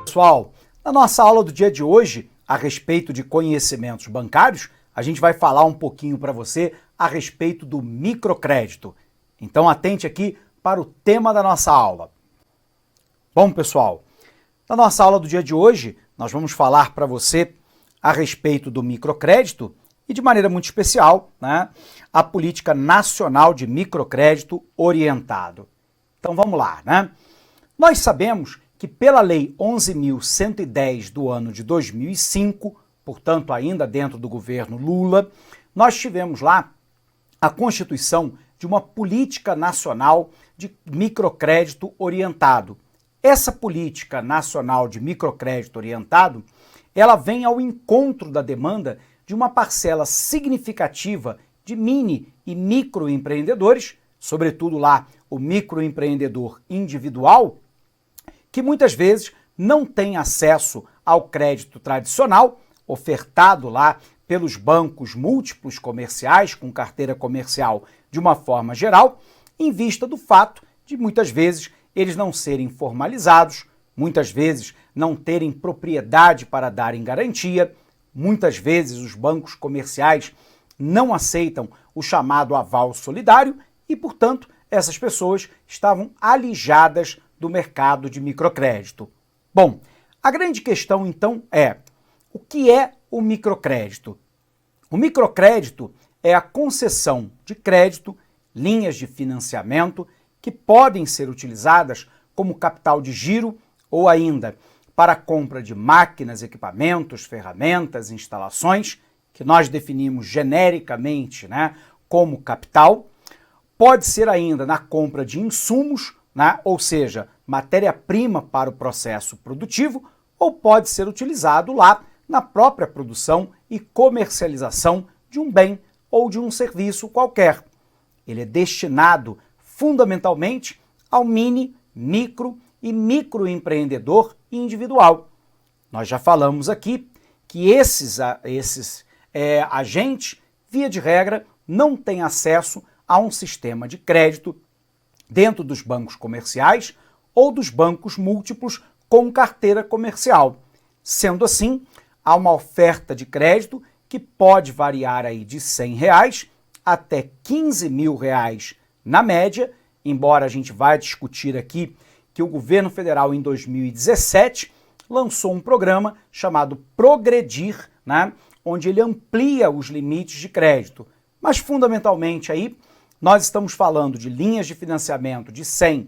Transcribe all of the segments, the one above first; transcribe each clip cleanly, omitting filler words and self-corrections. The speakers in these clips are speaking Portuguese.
Pessoal, na nossa aula do dia de hoje, a respeito de conhecimentos bancários, a gente vai falar um pouquinho para você a respeito do microcrédito. Então atente aqui para o tema da nossa aula. Bom, pessoal, na nossa aula do dia de hoje, nós vamos falar para você a respeito do microcrédito e, de maneira muito especial, a Política Nacional de Microcrédito Orientado. Então vamos lá, Nós sabemos que pela Lei 11.110 do ano de 2005, portanto ainda dentro do governo Lula, nós tivemos lá a constituição de uma Política Nacional de Microcrédito Orientado. Essa Política Nacional de Microcrédito Orientado, ela vem ao encontro da demanda de uma parcela significativa de mini e microempreendedores, sobretudo lá o microempreendedor individual, que muitas vezes não tem acesso ao crédito tradicional, ofertado lá pelos bancos múltiplos comerciais, com carteira comercial de uma forma geral, em vista do fato de muitas vezes eles não serem formalizados, muitas vezes não terem propriedade para darem garantia, muitas vezes os bancos comerciais não aceitam o chamado aval solidário e, portanto, essas pessoas estavam alijadas do mercado de microcrédito. Bom, a grande questão então é: o que é o microcrédito? O microcrédito é a concessão de crédito, linhas de financiamento que podem ser utilizadas como capital de giro ou ainda para a compra de máquinas, equipamentos, ferramentas, instalações, que nós definimos genericamente como capital. Pode ser ainda na compra de insumos, ou seja, matéria-prima para o processo produtivo, ou pode ser utilizado lá na própria produção e comercialização de um bem ou de um serviço qualquer. Ele é destinado fundamentalmente ao mini, micro e microempreendedor individual. Nós já falamos aqui que esses agentes, via de regra, não têm acesso a um sistema de crédito dentro dos bancos comerciais ou dos bancos múltiplos com carteira comercial. Sendo assim, há uma oferta de crédito que pode variar aí de R$100 até R$15.000 na média, embora a gente vá discutir aqui que o governo federal em 2017 lançou um programa chamado Progredir, onde ele amplia os limites de crédito. Mas fundamentalmente aí nós estamos falando de linhas de financiamento de R$100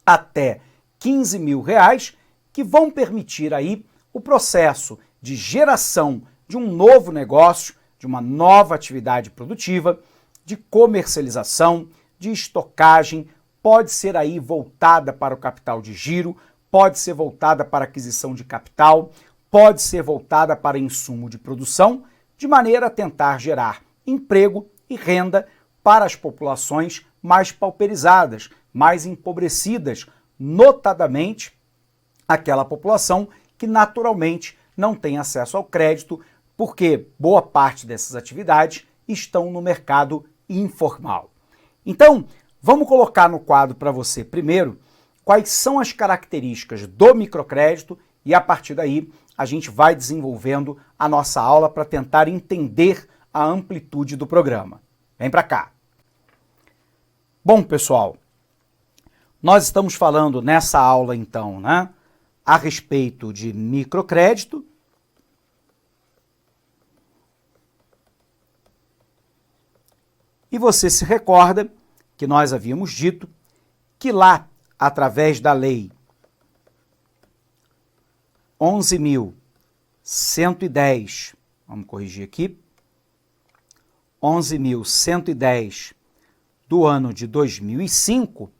até R$15.000 que vão permitir aí o processo de geração de um novo negócio, de uma nova atividade produtiva, de comercialização, de estocagem, pode ser aí voltada para o capital de giro, pode ser voltada para aquisição de capital, pode ser voltada para insumo de produção, de maneira a tentar gerar emprego e renda para as populações mais pauperizadas, mais empobrecidas, notadamente aquela população que naturalmente não tem acesso ao crédito, porque boa parte dessas atividades estão no mercado informal. Então, vamos colocar no quadro para você primeiro quais são as características do microcrédito e a partir daí a gente vai desenvolvendo a nossa aula para tentar entender a amplitude do programa. Vem para cá. Bom, pessoal, nós estamos falando nessa aula, então, a respeito de microcrédito. E você se recorda que nós havíamos dito que lá, através da Lei 11.110, vamos corrigir aqui, 11.110 do ano de 2005,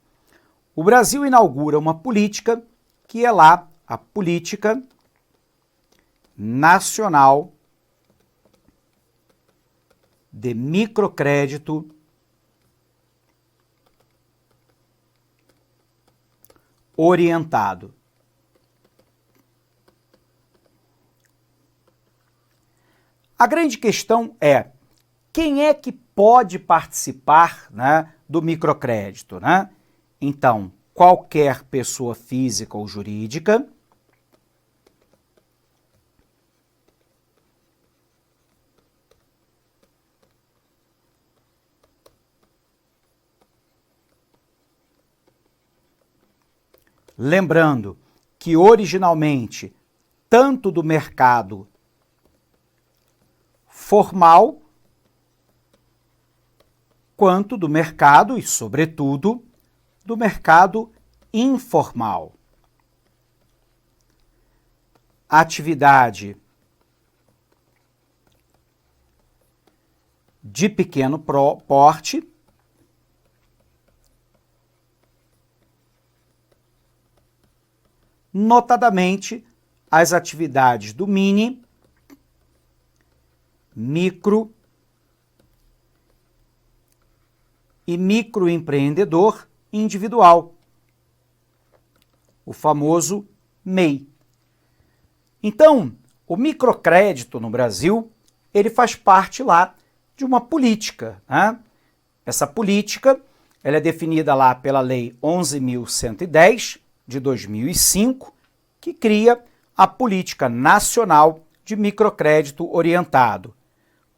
o Brasil inaugura uma política que é lá a Política Nacional de Microcrédito Orientado. A grande questão é: quem é que pode participar do microcrédito? Então, qualquer pessoa física ou jurídica, Lembrando que originalmente, tanto do mercado formal, quanto do mercado e, sobretudo, do mercado informal. Atividade de pequeno porte, notadamente as atividades do mini, micro e microempreendedor individual, o famoso MEI. Então, o microcrédito no Brasil, ele faz parte lá de uma política, né? Essa política, ela é definida lá pela Lei 11.110 de 2005, que cria a Política Nacional de Microcrédito Orientado.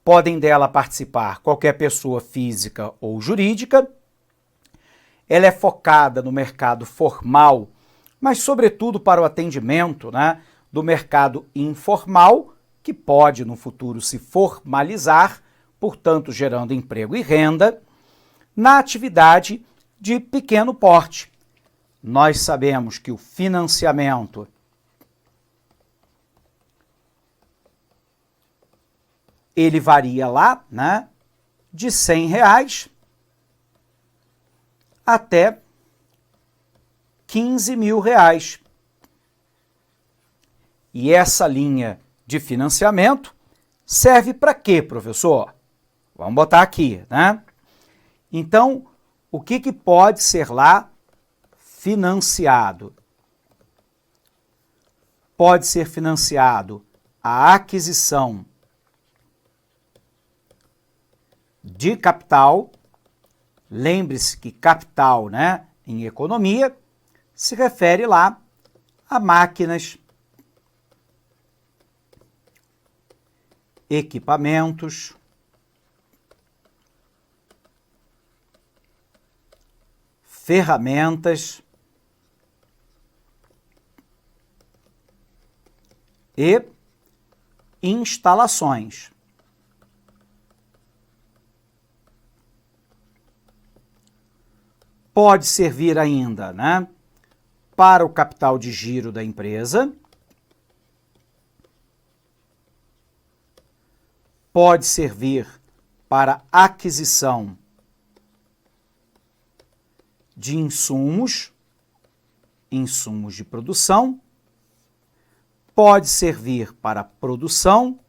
Podem dela participar qualquer pessoa física ou jurídica. Ela é focada no mercado formal, mas sobretudo para o atendimento, né, do mercado informal, que pode no futuro se formalizar, portanto gerando emprego e renda, na atividade de pequeno porte. Nós sabemos que o financiamento ele varia lá, né, de R$100 até R$15.000. E essa linha de financiamento serve para quê, professor? Vamos botar aqui, né? Então, o que pode ser lá financiado? Pode ser financiado a aquisição de capital. Lembre-se que capital, né, em economia, se refere lá a máquinas, equipamentos, ferramentas e instalações. Pode servir ainda, né, para o capital de giro da empresa, pode servir para aquisição de insumos de produção, pode servir para produção,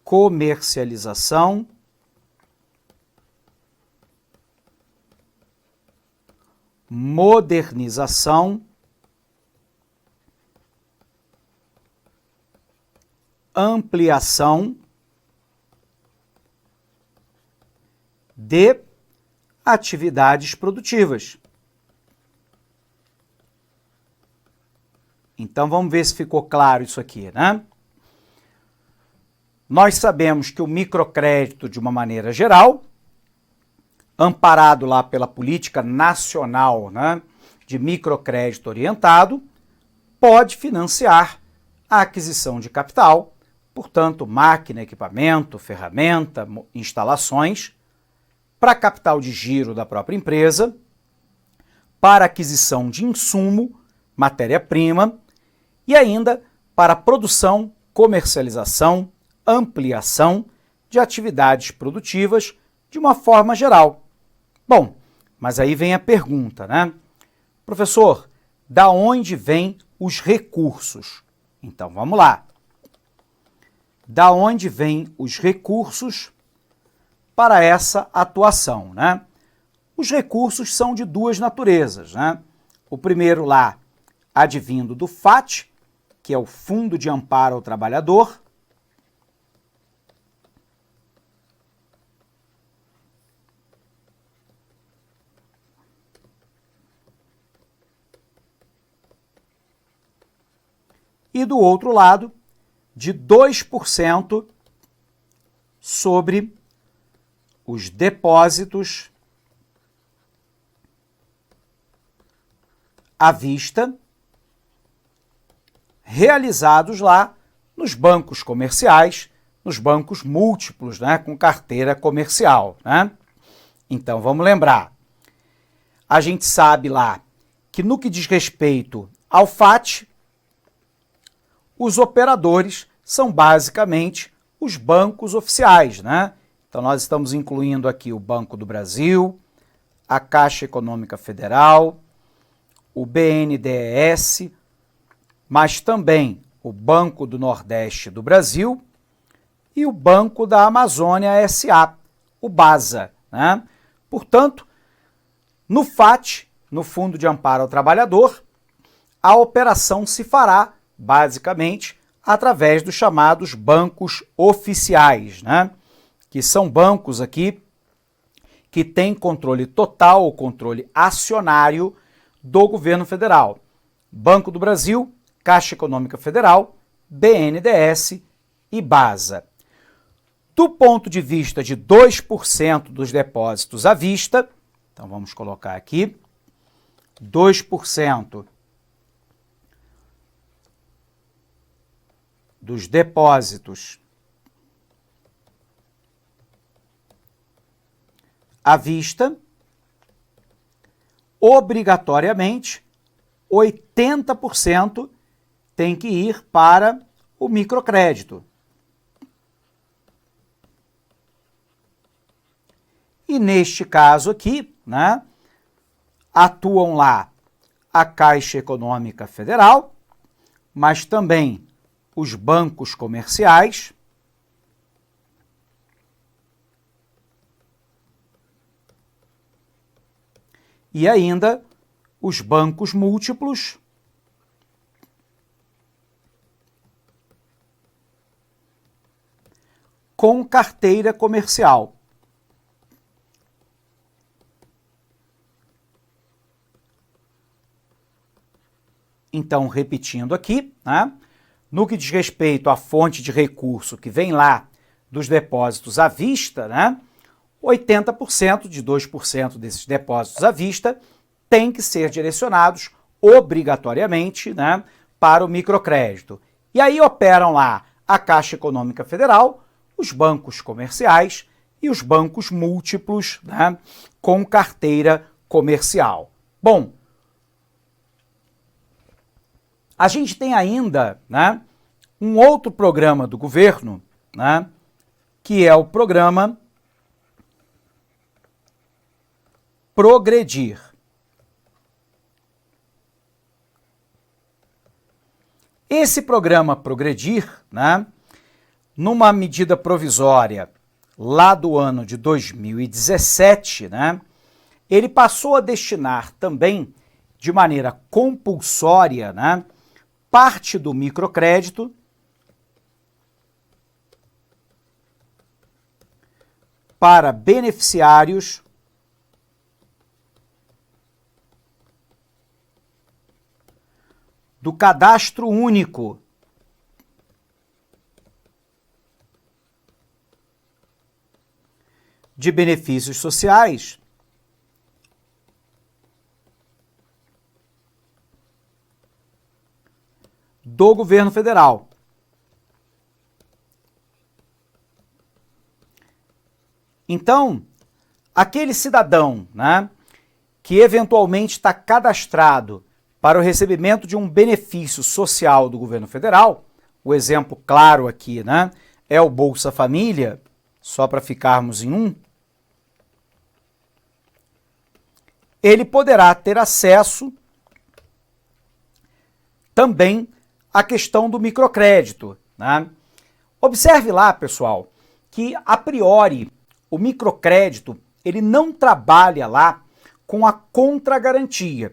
comercialização, modernização, ampliação de atividades produtivas. Então vamos ver se ficou claro isso aqui, né? Nós sabemos que o microcrédito, de uma maneira geral, amparado lá pela Política Nacional, né, de Microcrédito Orientado, pode financiar a aquisição de capital, portanto, máquina, equipamento, ferramenta, instalações, para capital de giro da própria empresa, para aquisição de insumo, matéria-prima, e ainda para produção, comercialização, ampliação de atividades produtivas de uma forma geral. Bom, mas aí vem a pergunta, né? Professor, da onde vêm os recursos? Então, vamos lá. Da onde vêm os recursos para essa atuação, né? Os recursos são de duas naturezas, né? O primeiro lá, advindo do FAT, que é o Fundo de Amparo ao Trabalhador, e do outro lado, de 2% sobre os depósitos à vista realizados lá nos bancos comerciais, nos bancos múltiplos, né, com carteira comercial, né? Então, vamos lembrar. A gente sabe lá que no que diz respeito ao FAT, os operadores são basicamente os bancos oficiais, né? Então, nós estamos incluindo aqui o Banco do Brasil, a Caixa Econômica Federal, o BNDES, mas também o Banco do Nordeste do Brasil e o Banco da Amazônia S.A., o BASA, né? Portanto, no FAT, no Fundo de Amparo ao Trabalhador, a operação se fará, basicamente, através dos chamados bancos oficiais, né? Que são bancos aqui que têm controle total ou controle acionário do governo federal. Banco do Brasil, Caixa Econômica Federal, BNDES e BASA. Do ponto de vista de 2% dos depósitos à vista, então vamos colocar aqui, 2% dos depósitos à vista, obrigatoriamente, 80% tem que ir para o microcrédito. E neste caso aqui, né, atuam lá a Caixa Econômica Federal, mas também os bancos comerciais, e ainda os bancos múltiplos, com carteira comercial. Então, repetindo aqui, né, no que diz respeito à fonte de recurso que vem lá dos depósitos à vista, né, 80% de 2% desses depósitos à vista têm que ser direcionados obrigatoriamente, né, para o microcrédito. E aí operam lá a Caixa Econômica Federal, os bancos comerciais e os bancos múltiplos, né, com carteira comercial. Bom, a gente tem ainda, né, um outro programa do governo, né, que é o programa Progredir. Esse programa Progredir, né, numa medida provisória lá do ano de 2017, né, ele passou a destinar também de maneira compulsória, né, parte do microcrédito para beneficiários do Cadastro Único de Benefícios Sociais do governo federal. Então, aquele cidadão, né, que eventualmente está cadastrado para o recebimento de um benefício social do governo federal, o exemplo claro aqui, né, é o Bolsa Família, só para ficarmos em um, ele poderá ter acesso também à questão do microcrédito, né? Observe lá, pessoal, que a priori o microcrédito ele não trabalha lá com a contragarantia.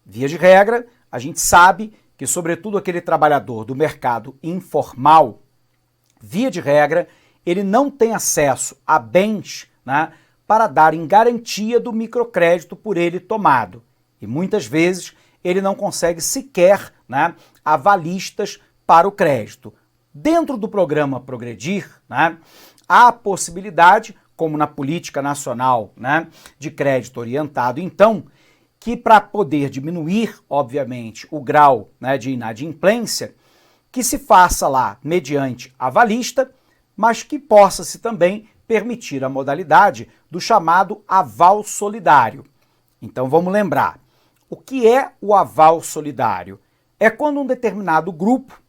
Via de regra, a gente sabe que, sobretudo, aquele trabalhador do mercado informal, via de regra, ele não tem acesso a bens, né, para dar em garantia do microcrédito por ele tomado. E muitas vezes ele não consegue sequer, né, avalistas para o crédito. Dentro do programa Progredir, né, há a possibilidade, como na Política Nacional, né, de Crédito Orientado, então, que para poder diminuir, obviamente, o grau, né, de inadimplência, que se faça lá mediante avalista, mas que possa-se também permitir a modalidade do chamado aval solidário. Então vamos lembrar, o que é o aval solidário? É quando um determinado grupo,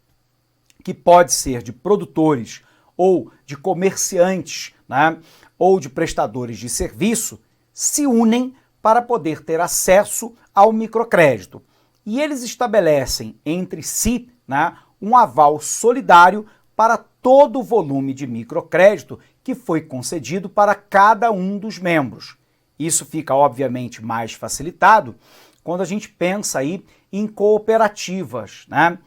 que pode ser de produtores ou de comerciantes, né, ou de prestadores de serviço, se unem para poder ter acesso ao microcrédito. E eles estabelecem entre si, né, um aval solidário para todo o volume de microcrédito que foi concedido para cada um dos membros. Isso fica, obviamente, mais facilitado quando a gente pensa aí em cooperativas, né?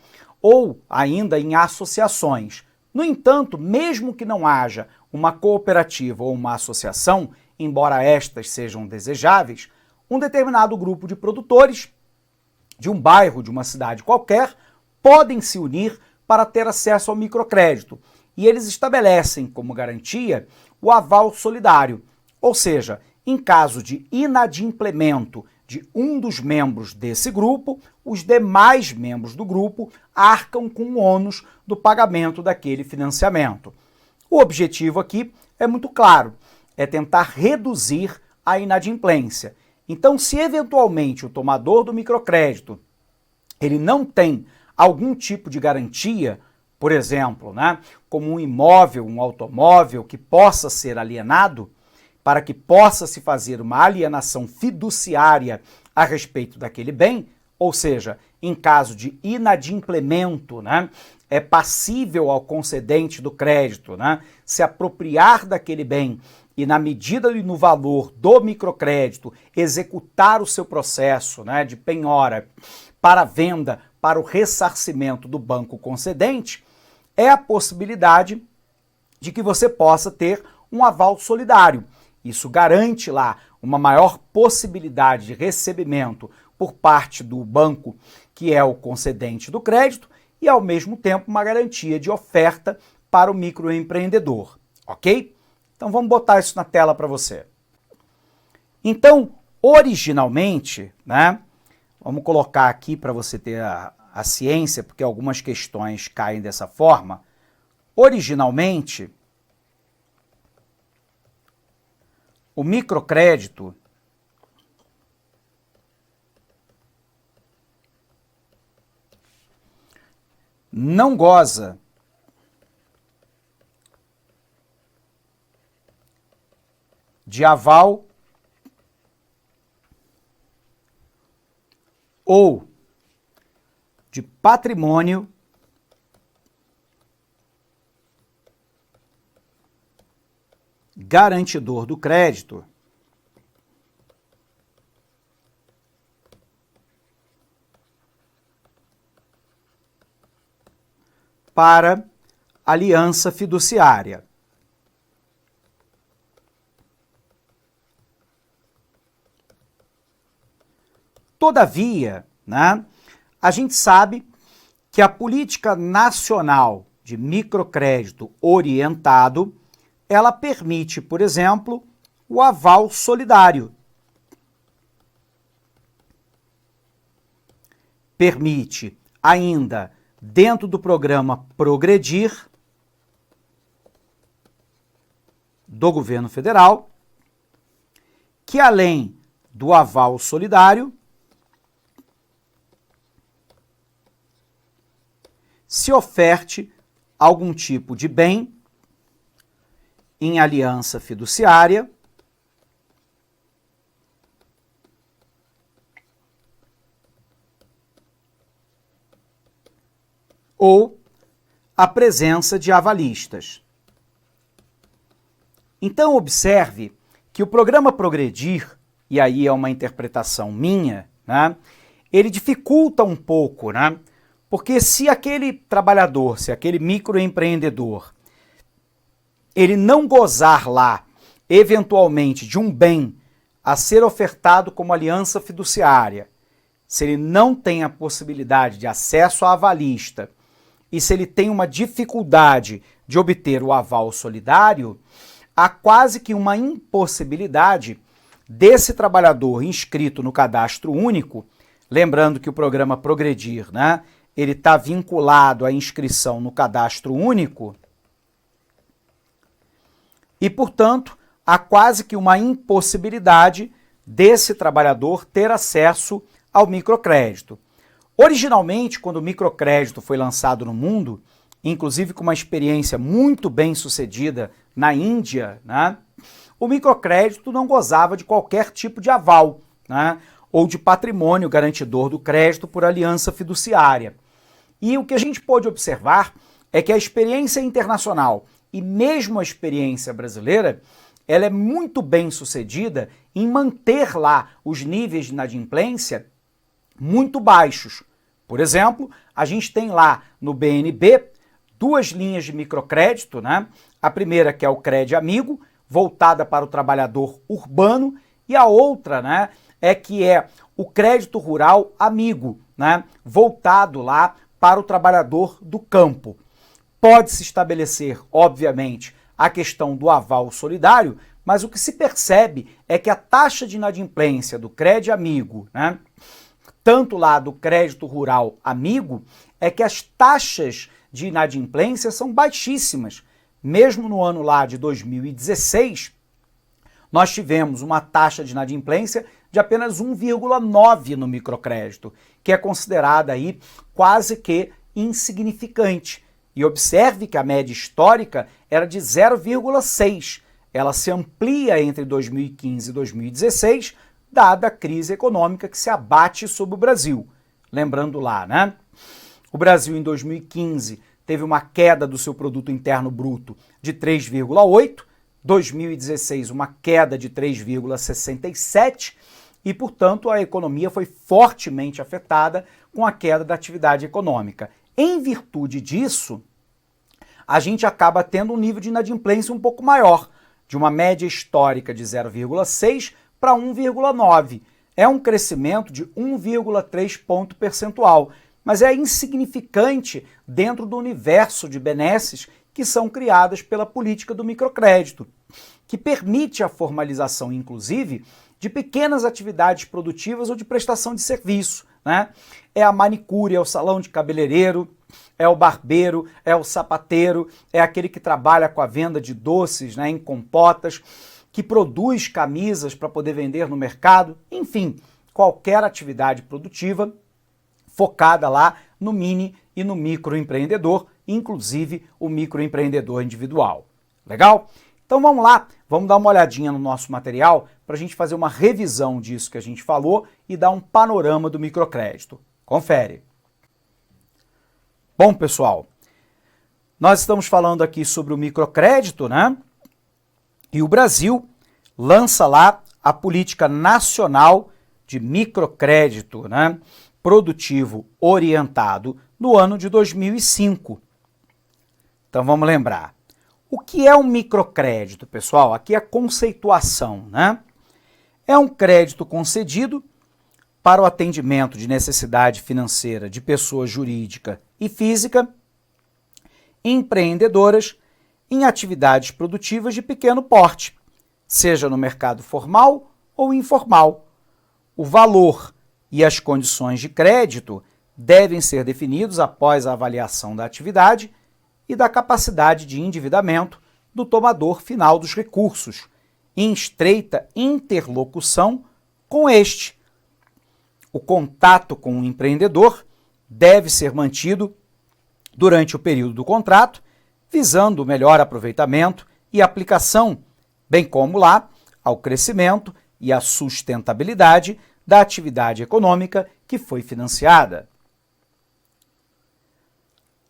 Ou ainda em associações. No entanto, mesmo que não haja uma cooperativa ou uma associação, embora estas sejam desejáveis, um determinado grupo de produtores de um bairro, de uma cidade qualquer, podem se unir para ter acesso ao microcrédito. E eles estabelecem como garantia o aval solidário, ou seja, em caso de inadimplemento de um dos membros desse grupo, os demais membros do grupo arcam com o ônus do pagamento daquele financiamento. O objetivo aqui é muito claro, é tentar reduzir a inadimplência. Então, se eventualmente o tomador do microcrédito ele não tem algum tipo de garantia, por exemplo, né, como um imóvel, um automóvel que possa ser alienado, para que possa se fazer uma alienação fiduciária a respeito daquele bem, ou seja, em caso de inadimplemento, né, é passível ao concedente do crédito, né, se apropriar daquele bem e, na medida e no valor do microcrédito, executar o seu processo, né, de penhora para venda, para o ressarcimento do banco concedente, é a possibilidade de que você possa ter um aval solidário. Isso garante lá uma maior possibilidade de recebimento por parte do banco, que é o concedente do crédito, e ao mesmo tempo uma garantia de oferta para o microempreendedor, ok? Então vamos botar isso na tela para você. Então, originalmente, né, vamos colocar aqui para você ter a ciência, porque algumas questões caem dessa forma. Originalmente, o microcrédito não goza de aval ou de patrimônio garantidor do crédito para aliança fiduciária. Todavia, né, a gente sabe que a política nacional de microcrédito orientado, ela permite, por exemplo, o aval solidário. Permite ainda, dentro do programa Progredir do governo federal, que além do aval solidário, se oferte algum tipo de bem em aliança fiduciária ou a presença de avalistas. Então observe que o programa Progredir, e aí é uma interpretação minha, né, ele dificulta um pouco, né, porque se aquele trabalhador, se aquele microempreendedor, ele não gozar lá, eventualmente, de um bem a ser ofertado como aliança fiduciária, se ele não tem a possibilidade de acesso à avalista e se ele tem uma dificuldade de obter o aval solidário, há quase que uma impossibilidade desse trabalhador inscrito no cadastro único, lembrando que o programa Progredir, né, ele está vinculado à inscrição no cadastro único e, portanto, há quase que uma impossibilidade desse trabalhador ter acesso ao microcrédito. Originalmente, quando o microcrédito foi lançado no mundo, inclusive com uma experiência muito bem sucedida na Índia, né, o microcrédito não gozava de qualquer tipo de aval, né, ou de patrimônio garantidor do crédito por aliança fiduciária. E o que a gente pôde observar é que a experiência internacional e mesmo a experiência brasileira, ela é muito bem sucedida em manter lá os níveis de inadimplência muito baixos. Por exemplo, a gente tem lá no BNB 2 linhas de microcrédito, né? A primeira que é o Crédito Amigo, voltada para o trabalhador urbano, e a outra, né, é o Crédito Rural Amigo, né, voltado lá para o trabalhador do campo. Pode-se estabelecer, obviamente, a questão do aval solidário, mas o que se percebe é que a taxa de inadimplência do Crédito Amigo, né, tanto lá do Crédito Rural Amigo, é que as taxas de inadimplência são baixíssimas. Mesmo no ano lá de 2016, nós tivemos uma taxa de inadimplência de apenas 1,9 no microcrédito, que é considerada aí quase que insignificante. E observe que a média histórica era de 0,6. Ela se amplia entre 2015 e 2016, dada a crise econômica que se abate sobre o Brasil. Lembrando lá, né? O Brasil, em 2015, teve uma queda do seu produto interno bruto de 3,8, 2016 uma queda de 3,67 e, portanto, a economia foi fortemente afetada com a queda da atividade econômica. Em virtude disso, a gente acaba tendo um nível de inadimplência um pouco maior, de uma média histórica de 0,6 para 1,9. É um crescimento de 1,3 ponto percentual, mas é insignificante dentro do universo de benesses que são criadas pela política do microcrédito, que permite a formalização, inclusive, de pequenas atividades produtivas ou de prestação de serviço, né? É a manicure, é o salão de cabeleireiro, é o barbeiro, é o sapateiro, é aquele que trabalha com a venda de doces, né, em compotas, que produz camisas para poder vender no mercado, enfim, qualquer atividade produtiva focada lá no mini e no microempreendedor, inclusive o microempreendedor individual. Legal? Então vamos lá, vamos dar uma olhadinha no nosso material para a gente fazer uma revisão disso que a gente falou e dar um panorama do microcrédito. Confere. Bom, pessoal, nós estamos falando aqui sobre o microcrédito, né? E o Brasil lança lá a Política Nacional de Microcrédito, né, produtivo orientado no ano de 2005. Então vamos lembrar. O que é um microcrédito, pessoal? Aqui é a conceituação, né? É um crédito concedido para o atendimento de necessidade financeira de pessoa jurídica e física, empreendedoras, em atividades produtivas de pequeno porte, seja no mercado formal ou informal. O valor e as condições de crédito devem ser definidos após a avaliação da atividade e da capacidade de endividamento do tomador final dos recursos, em estreita interlocução com este. O contato com o empreendedor deve ser mantido durante o período do contrato, visando o melhor aproveitamento e aplicação, bem como lá ao crescimento e à sustentabilidade da atividade econômica que foi financiada.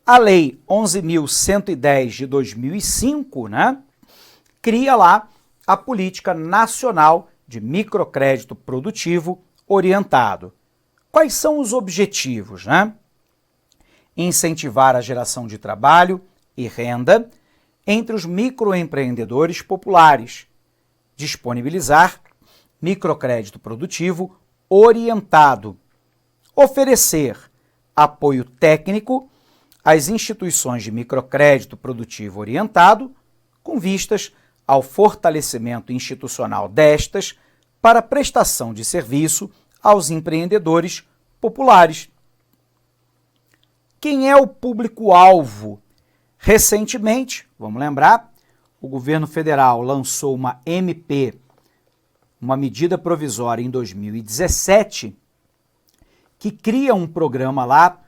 A Lei 11.110 de 2005, né, cria lá a Política Nacional de Microcrédito Produtivo Orientado. Quais são os objetivos, né? Incentivar a geração de trabalho e renda entre os microempreendedores populares, disponibilizar microcrédito produtivo orientado, oferecer apoio técnico às instituições de microcrédito produtivo orientado, com vistas ao fortalecimento institucional destas para prestação de serviço aos empreendedores populares. Quem é o público-alvo? Recentemente, vamos lembrar, o governo federal lançou uma MP, uma medida provisória em 2017, que cria um programa lá,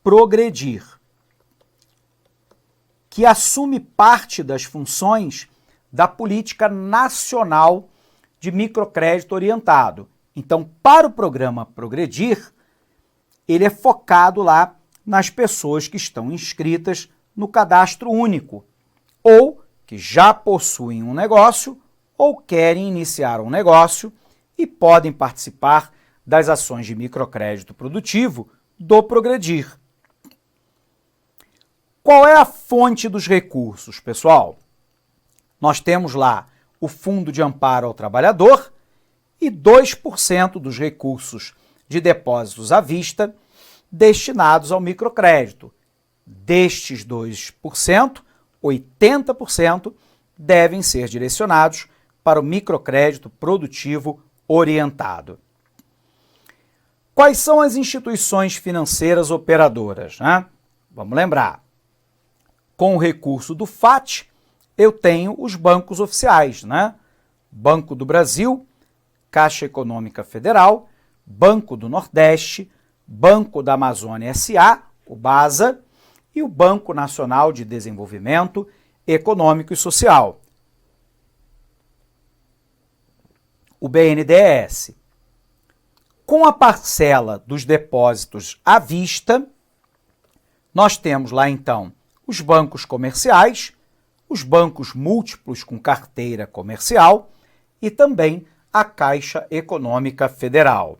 Progredir, que assume parte das funções da Política Nacional de Microcrédito Orientado. Então, para o programa Progredir, ele é focado lá nas pessoas que estão inscritas no Cadastro Único, ou que já possuem um negócio ou querem iniciar um negócio e podem participar das ações de microcrédito produtivo do Progredir. Qual é a fonte dos recursos, pessoal? Nós temos lá o Fundo de Amparo ao Trabalhador e 2% dos recursos de depósitos à vista destinados ao microcrédito. Destes 2%, 80% devem ser direcionados para o microcrédito produtivo orientado. Quais são as instituições financeiras operadoras, né? Vamos lembrar. Com o recurso do FAT, eu tenho os bancos oficiais, né? Banco do Brasil, Caixa Econômica Federal, Banco do Nordeste, Banco da Amazônia S.A., o BASA, e o Banco Nacional de Desenvolvimento Econômico e Social, o BNDES. Com a parcela dos depósitos à vista, nós temos lá então os bancos comerciais, os bancos múltiplos com carteira comercial e também a Caixa Econômica Federal.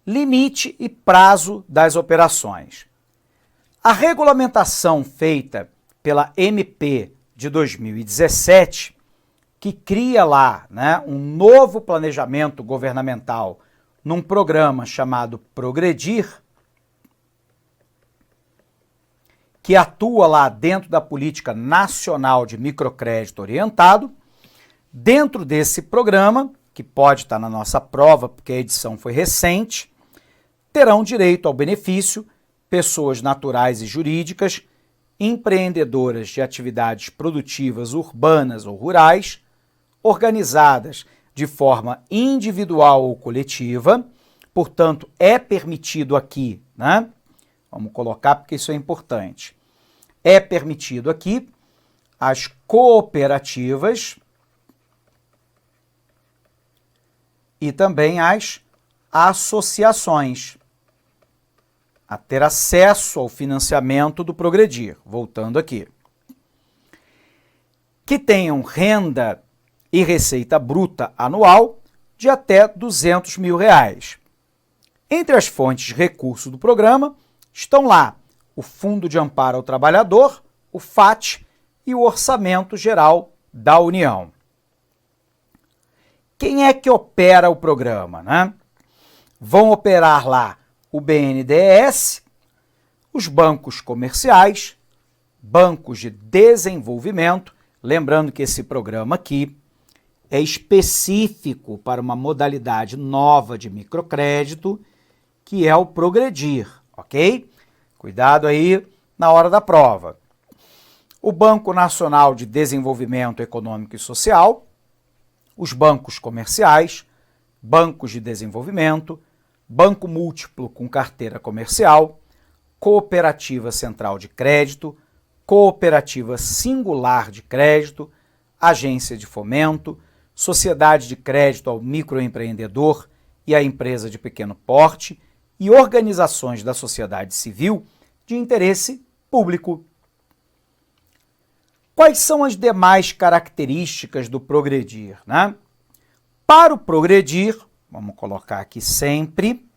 Limite e prazo das operações. A regulamentação feita pela MP de 2017, que cria lá, né, um novo planejamento governamental num programa chamado Progredir, que atua lá dentro da Política Nacional de Microcrédito Orientado. Dentro desse programa, que pode estar na nossa prova, porque a edição foi recente, terão direito ao benefício pessoas naturais e jurídicas, empreendedoras de atividades produtivas urbanas ou rurais, organizadas de forma individual ou coletiva, portanto, é permitido aqui, né? Vamos colocar porque isso é importante. É permitido aqui as cooperativas e também as associações a ter acesso ao financiamento do Progredir. Voltando aqui. Que tenham renda e receita bruta anual de até R$200 mil. Entre as fontes de recurso do programa estão lá o Fundo de Amparo ao Trabalhador, o FAT e o Orçamento Geral da União. Quem é que opera o programa, né? Vão operar lá o BNDES, os bancos comerciais, bancos de desenvolvimento, lembrando que esse programa aqui é específico para uma modalidade nova de microcrédito, que é o Progredir, ok? Cuidado aí na hora da prova. O Banco Nacional de Desenvolvimento Econômico e Social, os bancos comerciais, bancos de desenvolvimento, banco múltiplo com carteira comercial, cooperativa central de crédito, cooperativa singular de crédito, agência de fomento, sociedade de crédito ao microempreendedor e à empresa de pequeno porte e organizações da sociedade civil de interesse público. Quais são as demais características do Progredir, né? Para o Progredir, vamos colocar aqui sempre,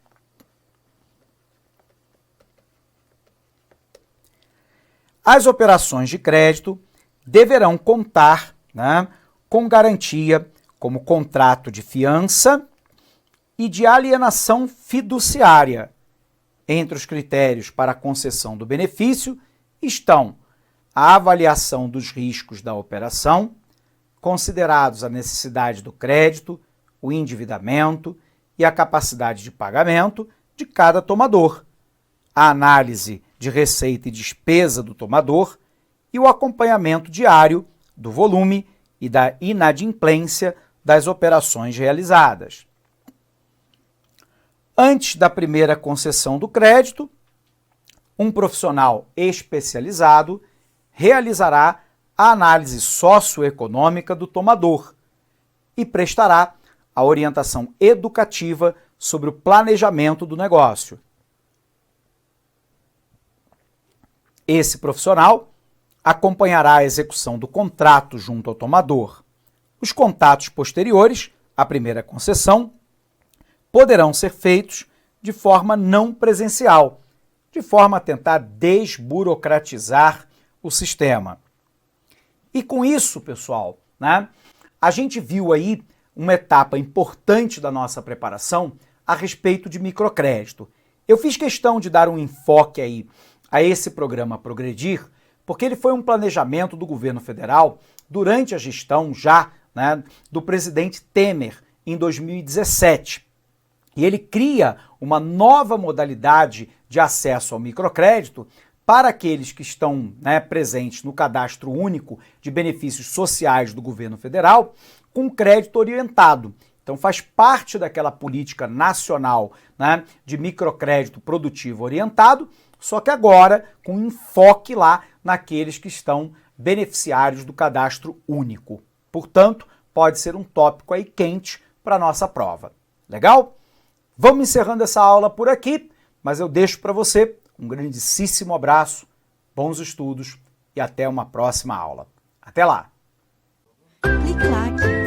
as operações de crédito deverão contar, né, com garantia como contrato de fiança e de alienação fiduciária. Entre os critérios para a concessão do benefício estão a avaliação dos riscos da operação, considerados a necessidade do crédito, o endividamento e a capacidade de pagamento de cada tomador, a análise de receita e despesa do tomador e o acompanhamento diário do volume e da inadimplência das operações realizadas. Antes da primeira concessão do crédito, um profissional especializado realizará a análise socioeconômica do tomador e prestará a orientação educativa sobre o planejamento do negócio. Esse profissional acompanhará a execução do contrato junto ao tomador. Os contatos posteriores à primeira concessão poderão ser feitos de forma não presencial, de forma a tentar desburocratizar o sistema. E com isso, pessoal, a gente viu aí uma etapa importante da nossa preparação a respeito de microcrédito. Eu fiz questão de dar um enfoque aí a esse programa Progredir, porque ele foi um planejamento do governo federal durante a gestão já do presidente Temer em 2017. E ele cria uma nova modalidade de acesso ao microcrédito para aqueles que estão presentes no cadastro único de benefícios sociais do governo federal com crédito orientado. Então faz parte daquela política nacional de microcrédito produtivo orientado, só que agora com enfoque lá naqueles que estão beneficiários do cadastro único. Portanto, pode ser um tópico aí quente para a nossa prova. Legal? Vamos encerrando essa aula por aqui, mas eu deixo para você um grandíssimo abraço, bons estudos e até uma próxima aula. Até lá! Clique like.